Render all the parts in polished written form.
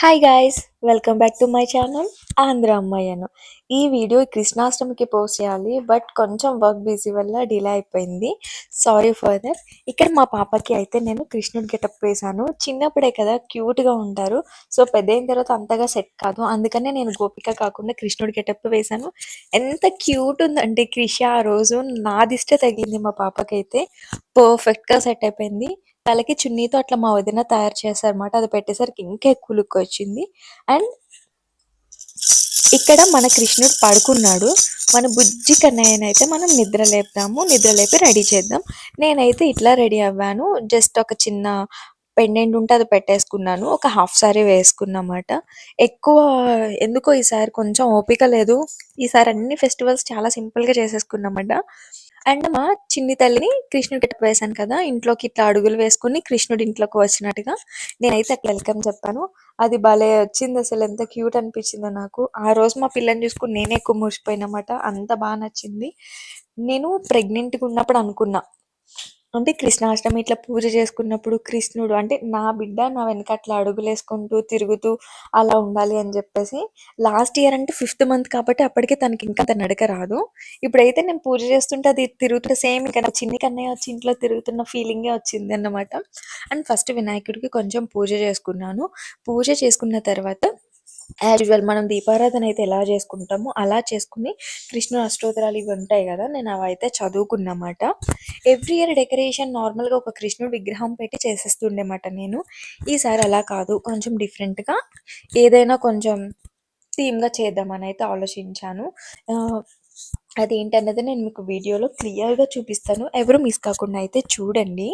Hi guys, welcome back to my channel Andhra అమ్మాయను. ఈ video కృష్ణాష్టమికి పోస్ట్ చేయాలి, బట్ కొంచెం వర్క్ బిజీ వల్ల డిలే అయిపోయింది. Sorry for that. ఇక్కడ మా పాపకి అయితే నేను కృష్ణుడి గెటప్ వేశాను. చిన్నప్పుడే కదా క్యూట్గా ఉంటారు, సో పెద్ద అయిన తర్వాత అంతగా సెట్ కాదు. అందుకనే నేను గోపిక కాకుండా కృష్ణుడి గెటప్ వేశాను. ఎంత క్యూట్ ఉందంటే క్రిష ఆ రోజు నా దిష్టే తగిలింది. మా పాపకైతే పర్ఫెక్ట్గా సెట్ అయిపోయింది. తలకి చున్నీతో అట్లా మా వదిన తయారు చేశారన్నమాట. అది పెట్టేసరికి ఇంకా ఎక్కువ లుక్ వచ్చింది. అండ్ ఇక్కడ మన కృష్ణుడు పడుకున్నాడు. మన బుజ్జి కన్నయ్యనైతే మనం నిద్ర లేపుదాము, నిద్ర లేపి రెడీ చేద్దాం. నేనైతే ఇట్లా రెడీ అవ్వాను. జస్ట్ ఒక చిన్న పెండెంట్ ఉంటే అది పెట్టేసుకున్నాను, ఒక హాఫ్ సారీ వేసుకున్నమాట. ఎక్కువ ఎందుకో ఈసారి కొంచెం ఓపిక లేదు. ఈసారి అన్ని ఫెస్టివల్స్ చాలా సింపుల్గా చేసేసుకున్నామట. అండ్ మా చిన్ని తల్లిని కృష్ణుడి గెటప్ వేశాను కదా, ఇంట్లోకి ఇట్లా అడుగులు వేసుకుని కృష్ణుడి ఇంట్లోకి వచ్చినట్టుగా నేనైతే అట్లా వెల్కమ్ చెప్పాను. అది భలే వచ్చింది, అసలు ఎంత క్యూట్ అనిపించిందో నాకు. ఆ రోజు మా పిల్లని చూసుకుని నేనే ఎక్కువ మురిసిపోయినమాట, అంత బాగా నచ్చింది. నేను ప్రెగ్నెంట్గా ఉన్నప్పుడు అనుకున్నా, అంటే కృష్ణాష్టమి ఇట్లా పూజ చేసుకున్నప్పుడు కృష్ణుడు అంటే నా బిడ్డ నా వెనక అట్లా అడుగులు వేసుకుంటూ తిరుగుతూ అలా ఉండాలి అని చెప్పేసి. లాస్ట్ ఇయర్ అంటే 5th మంత్ కాబట్టి అప్పటికే తనకి ఇంకా అంత నడక రాదు. ఇప్పుడైతే నేను పూజ చేస్తుంటే అది తిరుగుతుంటే సేమ్ ఇంకా నా చిన్ని కన్నయ్య వచ్చి ఇంట్లో తిరుగుతున్న ఫీలింగే వచ్చింది అన్నమాట. అండ్ ఫస్ట్ వినాయకుడికి కొంచెం పూజ చేసుకున్నాను. పూజ చేసుకున్న తర్వాత యాజ్ యూజువల్ మనం దీపారాధన అయితే ఎలా చేసుకుంటామో అలా చేసుకుని కృష్ణుడు అష్టోత్తరాలు ఇవి ఉంటాయి కదా, నేను అవైతే చదువుకున్నమాట. ఎవ్రీ ఇయర్ డెకరేషన్ నార్మల్గా ఒక కృష్ణుడు విగ్రహం పెట్టి చేసేస్తుండేమాట నేను. ఈసారి అలా కాదు, కొంచెం డిఫరెంట్గా ఏదైనా కొంచెం థీమ్గా చేద్దామని అయితే ఆలోచించాను. అదేంటన్నది నేను మీకు వీడియోలో క్లియర్గా చూపిస్తాను, ఎవరు మిస్ కాకుండా అయితే చూడండి.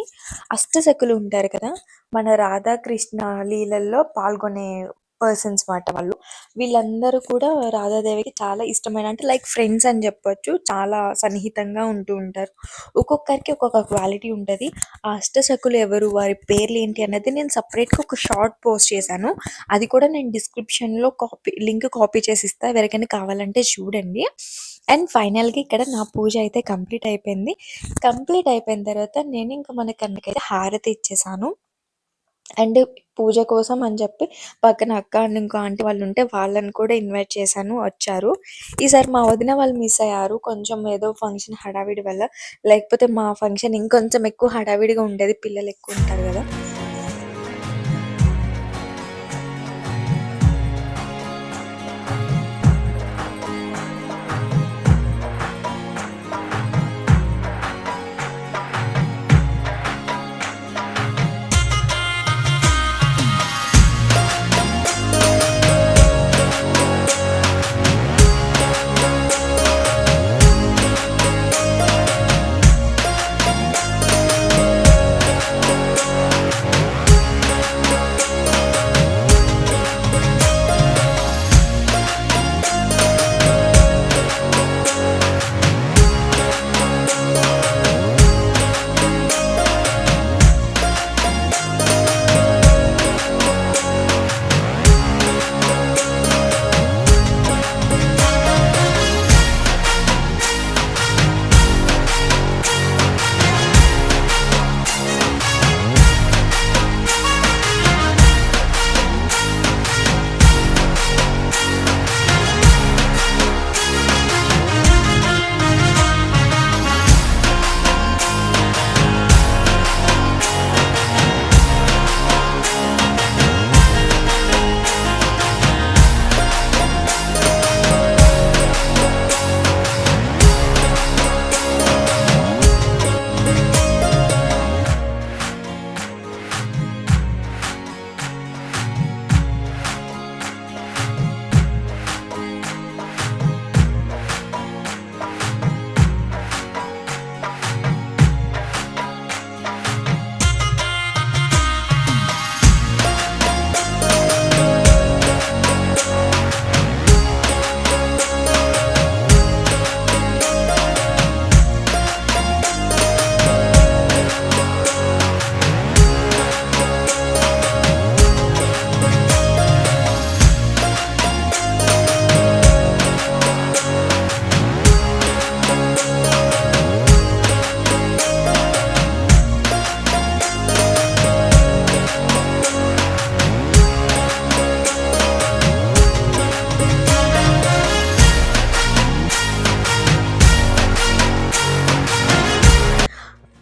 అష్టసఖులు ఉంటారు కదా, మన రాధాకృష్ణ లీలల్లో పాల్గొనే పర్సన్స్ మాట వాళ్ళు. వీళ్ళందరూ కూడా రాధాదేవికి చాలా ఇష్టమైన, అంటే లైక్ ఫ్రెండ్స్ అని చెప్పొచ్చు, చాలా సన్నిహితంగా ఉంటూ ఉంటారు. ఒక్కొక్కరికి ఒక్కొక్క క్వాలిటీ ఉంటుంది. ఆ అష్టసఖులు ఎవరు, వారి పేర్లు ఏంటి అన్నది నేను సపరేట్గా ఒక షార్ట్ పోస్ట్ చేశాను. అది కూడా నేను డిస్క్రిప్షన్లో లింక్ కాపీ చేసి ఇస్తా, ఎవరికైనా కావాలంటే చూడండి. అండ్ ఫైనల్గా ఇక్కడ నా పూజ అయితే కంప్లీట్ అయిపోయింది. కంప్లీట్ అయిపోయిన తర్వాత నేను ఇంకా మన కన్నకైతే హారతి ఇచ్చేసాను. అండ్ పూజ కోసం అని చెప్పి పక్కన అక్క అండ్ ఇంకో ఆంటీ వాళ్ళు ఉంటే వాళ్ళని కూడా ఇన్వైట్ చేశాను, వచ్చారు. ఈసారి మా వదిన వాళ్ళు మిస్ అయ్యారు, కొంచెం ఏదో ఫంక్షన్ హడావిడి వల్ల. లేకపోతే మా ఫంక్షన్ ఇంకొంచెం ఎక్కువ హడావిడిగా ఉండేది, పిల్లలు ఎక్కువ ఉంటారు కదా.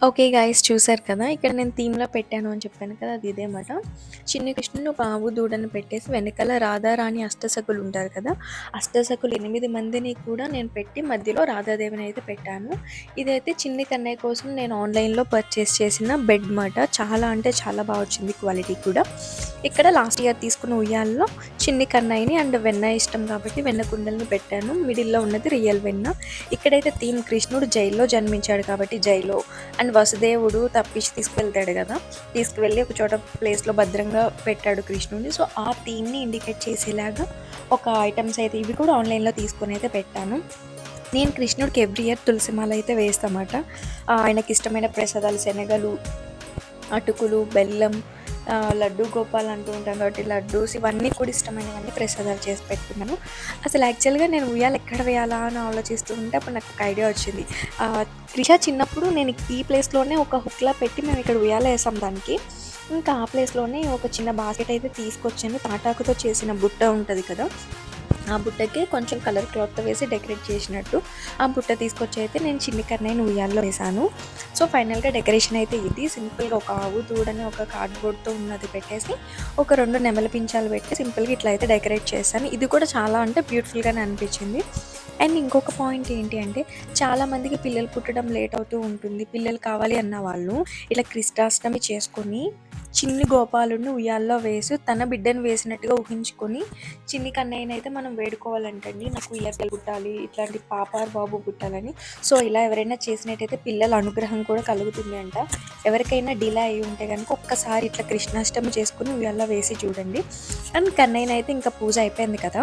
ఓకే గైస్, చూసారు కదా! ఇక్కడ నేను థీమ్‌లో పెట్టాను అని చెప్పాను కదా! అది ఇదే మాట. చిన్ని కృష్ణుడిని ఒక ఆవు దూడని పెట్టేసి వెనకాల రాధారాణి అష్టసఖులు ఉంటారు కదా! అష్టసఖులు 8 మందిని కూడా నేను పెట్టి మధ్యలో రాధాదేవిని అయితే పెట్టాను. ఇదైతే చిన్ని కన్నయ్య కోసం నేను ఆన్‌లైన్‌లో పర్చేస్ చేసిన బెడ్ మాట. చాలా అంటే చాలా బాగా వచ్చింది క్వాలిటీ కూడా. ఇక్కడ లాస్ట్ ఇయర్ తీసుకున్న ఉయ్యాలలో చిన్ని కన్నయ్యని అండ్ వెన్న ఇష్టం కాబట్టి వెన్న కుండల్ని పెట్టాను. మిడిల్‌లో ఉన్నది రియల్ వెన్న. ఇక్కడైతే థీమ్ కృష్ణుడు జైల్లో జన్మించాడు కాబట్టి జైలో అండ్ వసుదేవుడు తప్పించి తీసుకువెళ్తాడు కదా! తీసుకువెళ్ళి ఒక చోట ప్లేస్‌లో భద్రంగా పెట్టాడు కృష్ణుడిని. సో, ఆ థీమ్‌ని ఇండికేట్ చేసేలాగా ఒక ఐటెమ్స్ అయితే ఇవి కూడా ఆన్‌లైన్‌లో తీసుకొని అయితే పెట్టాను. నేను కృష్ణుడికి ఎవ్రీ ఇయర్ తులసి మాల అయితే వేస్తామాట. ఆయనకి ఇష్టమైన ప్రసాదాలు శనగలు, అటుకులు, బెల్లం, లడ్డూ గోపాల్ అంటూ ఉంటాం కాబట్టి లడ్డూస్ ఇవన్నీ కూడా ఇష్టమైనవన్నీ ప్రసాదాలు చేసి పెట్టుకున్నాను. అసలు యాక్చువల్‌గా నేను ఉయ్యాల ఎక్కడ వేయాలా అని ఆలోచిస్తూ ఉంటే అప్పుడు నాకు ఒక ఐడియా వచ్చింది. త్రిష చిన్నప్పుడు నేను ఈ ప్లేస్‌లోనే ఒక హుక్‌లా పెట్టి మేము ఇక్కడ ఉయ్యాల వేసాం దానికి. ఇంకా ఆ ప్లేస్‌లోనే ఒక చిన్న బాస్కెట్ అయితే తీసుకొచ్చాను. తాటాకుతో చేసిన బుట్ట ఉంటది కదా! ఆ బుట్టకి కొంచెం కలర్ క్లాత్‌తో వేసి డెకరేట్ చేసినట్టు ఆ బుట్ట తీసుకొచ్చి అయితే నేను చిన్ని కన్నయ్యని ఉయ్యాల్లో వేశాను. సో, ఫైనల్‌గా డెకరేషన్ అయితే ఇది. సింపుల్‌గా ఒక ఆవు దూడని ఒక కార్డ్‌బోర్డ్‌తో ఉన్నది పెట్టేసి ఒక 2 నెమలి పించాలు పెట్టి సింపుల్‌గా ఇట్లా అయితే డెకరేట్ చేశాను. ఇది కూడా చాలా అంటే బ్యూటిఫుల్‌గానే అనిపించింది. అండ్ ఇంకొక పాయింట్ ఏంటి అంటే చాలామందికి పిల్లలు పుట్టడం లేట్ అవుతూ ఉంటుంది. పిల్లలు కావాలి అన్న వాళ్ళు ఇట్లా కృష్ణాష్టమి చేసుకొని చిన్ని గోపాలుడిని ఉయ్యాల్లో వేసి తన బిడ్డను వేసినట్టుగా ఊహించుకొని చిన్ని కన్నయ్యనైతే మనం వేడుకోవాలంటండి. నాకు ఉయ్యాల పుట్టాలి, ఇట్లాంటి పాప బాబు పుట్టాలని. సో, ఇలా ఎవరైనా చేసినట్టయితే పిల్లల అనుగ్రహం కూడా కలుగుతుంది అంట. ఎవరికైనా డిలే అయ్యి ఉంటే కనుక ఒక్కసారి ఇట్లా కృష్ణాష్టమి చేసుకుని ఉయ్యాల్లో వేసి చూడండి. అండ్ కన్నయ్యనైతే ఇంకా పూజ అయిపోయింది కదా!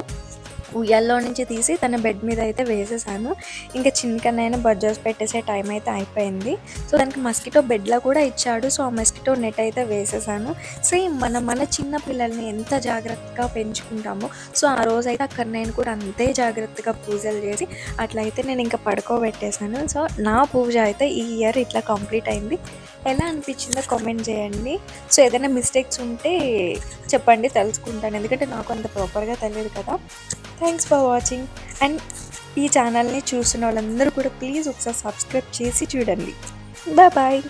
ఉయ్యాల్లో నుంచి తీసి తన బెడ్ మీద అయితే వేసేసాను. ఇంకా చిన్ని కన్నయ్యని బడ్జర్స్ పెట్టేసే టైం అయితే అయిపోయింది. సో, దానికి మస్కిటో బెడ్‌లా కూడా ఇచ్చాడు. సో, ఆ మస్కిటో నెట్ అయితే వేసేసాను. సేమ్ మన చిన్న పిల్లల్ని ఎంత జాగ్రత్తగా పెంచుకుంటామో, సో, ఆ రోజైతే ఆ కన్నయ్యని కూడా అంతే జాగ్రత్తగా పూజలు చేసి అట్లయితే నేను ఇంకా పడుకోబెట్టేసాను. సో, నా పూజ అయితే ఈ ఇయర్ ఇట్లా కంప్లీట్ అయింది. ఎలా అనిపించిందో కామెంట్ చేయండి. సో, ఏదైనా మిస్టేక్స్ ఉంటే చెప్పండి, తెలుసుకుంటాను. ఎందుకంటే నాకు అంత ప్రాపర్‌గా తెలియదు కదా! Thanks for watching. అండ్ ఈ ఛానల్ని చూస్తున్న వాళ్ళందరూ కూడా ప్లీజ్ ఒకసారి సబ్స్క్రైబ్ చేసి చూడండి. బాయ్.